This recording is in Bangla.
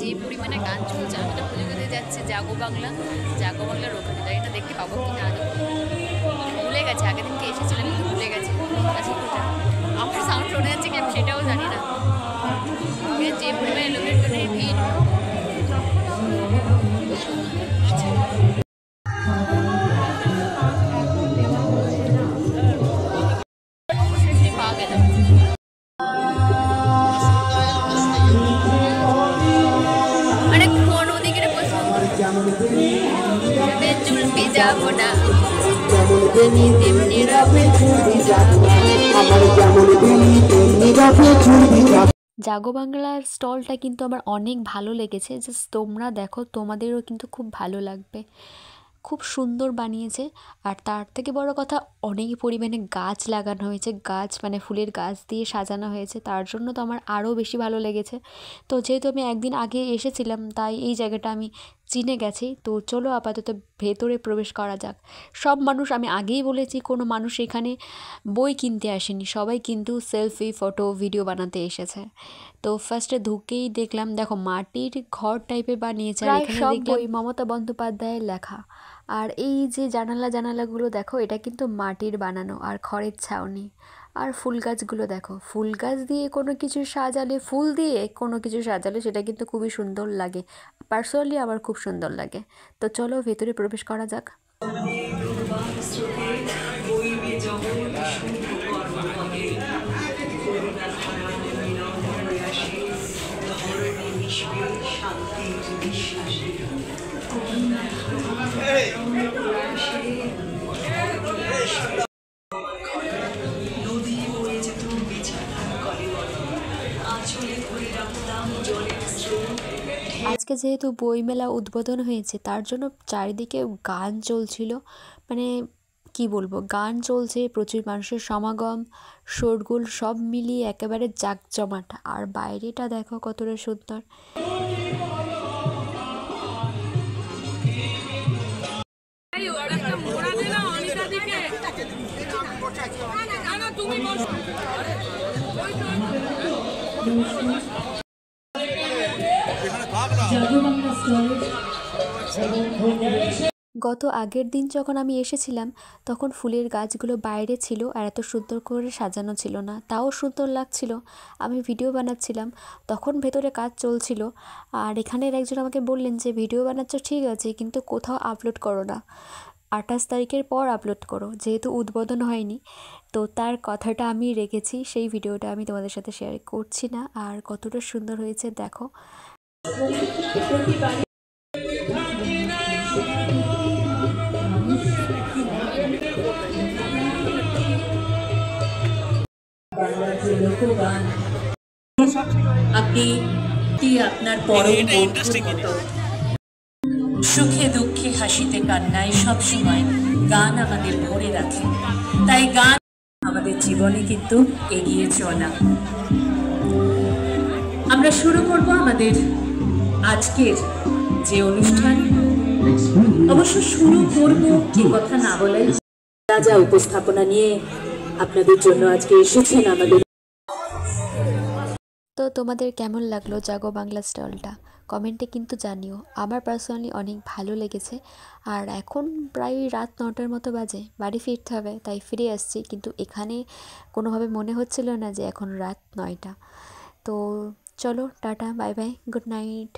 যে পরিমাণে গান চলছে, আমি তো পুজো দিতে যাচ্ছি জাগো বাংলার ওখানে, জানি না দেখতে পাবো কি না। ভুলে গেছে, আগের দিনকে এসেছিলাম কিন্তু ভুলে গেছে আমার সাউন্ড শোনা যাচ্ছে কি আমি সেটাও জানি না। যে পরিমাণে লোকের ভিড়, পাওয়া গেল। আরে কোন ওদিকে চুল ভিজাবো না, জাগো বাংলার স্টলটা কিন্তু আমার অনেক ভালো লেগেছে। জাস্ট তোমরা দেখো, তোমাদেরও কিন্তু খুব ভালো লাগবে। খুব সুন্দর বানিয়েছে। আর তার থেকে বড় কথা, অনেক পরিমাণে গাছ লাগানো হয়েছে, গাছ মানে ফুলের গাছ দিয়ে সাজানো হয়েছে, তার জন্য তো আমার আরও বেশি ভালো লেগেছে। তো যেহেতু আমি একদিন আগে এসেছিলাম, তাই এই জায়গাটা আমি চিনে গেছি। তো চলো আপাতত ভেতরে প্রবেশ করা যাক। সব মানুষ, আমি আগেই বলেছি, কোনো মানুষ এখানে বই কিনতে আসেনি, সবাই কিন্তু সেলফি, ফটো, ভিডিও বানাতে এসেছে। তো ফার্স্টে ঢুকেই দেখলাম, দেখো মাটির ঘর টাইপের বানিয়েছে, আর এখানে সব বই মমতা বন্দ্যোপাধ্যায়ের লেখা। আর এই যে জানালাগুলো দেখো, এটা কিন্তু মাটির বানানো আর খড়ের ছাউনি। আর ফুল গাছগুলো দেখো, ফুল গাছ দিয়ে কোনো কিছু সাজালে, ফুল দিয়ে কোনো কিছু সাজালে সেটা কিন্তু খুবই সুন্দর লাগে। পার্সোনালি আমার খুব সুন্দর লাগে। তো চলো ভেতরে প্রবেশ করা যাক। আজকে যেহেতু বইমেলা উদ্বোধন হয়েছে, তার জন্য চারিদিকে গান চলছিল, মানে কি বলবো, গান চলছে, প্রচুর মানুষের সমাগম, শোরগোল সব মিলিয়ে একেবারে জাঁকজমাট। আর বাইরেটা দেখো কতটা সুন্দর। গত আগের দিন যখন আমি এসেছিলাম, তখন ফুলের গাছগুলো বাইরে ছিল আর এত সুন্দর করে সাজানো ছিল না, তাও সুন্দর লাগছিল। আমি ভিডিও বানাচ্ছিলাম, তখন ভেতরে কাজ চলছিল। আর এখানের একজন আমাকে বললেন যে ভিডিও বানাচ্ছ ঠিক আছে, কিন্তু কোথাও আপলোড করো না, 28 তারিখের পর আপলোড করো, যেহেতু উদ্বোধন হয়নি। তো তার কথাটা আমি রেখেছি, সেই ভিডিওটা আমি তোমাদের সাথে শেয়ার করছি না। আর কতটা সুন্দর হয়েছে দেখো। আপনি কি আপনার পরম বন্ধুর মতো সুখে দুঃখে হাসিতে কান্নায় সবসময় গান আমাদের ভরে রাখে। তাই গান আমাদের জীবনে কিন্তু এগিয়ে চলা। আমরা শুরু করব আমাদের আজকের যে অনুষ্ঠান। অবশ্য শুরু করব কি কথা না বলে, যা উপস্থাপনা নিয়ে আপনাদের জন্য আজকে এসেছেন আমাদের। তো তোমাদের কেমন লাগলো জাগো বাংলা স্টলটা কমেন্টে কিন্তু জানিও। আমার পার্সোনালি অনেক ভালো লেগেছে। আর এখন প্রায় রাত 9টার মতো বাজে, বাড়ি ফিরতে হবে, তাই ফিরে আসছি। কিন্তু এখানে কোনোভাবে মনে হচ্ছিল না যে এখন রাত 9টা। তো চলো tata, bye bye, good night.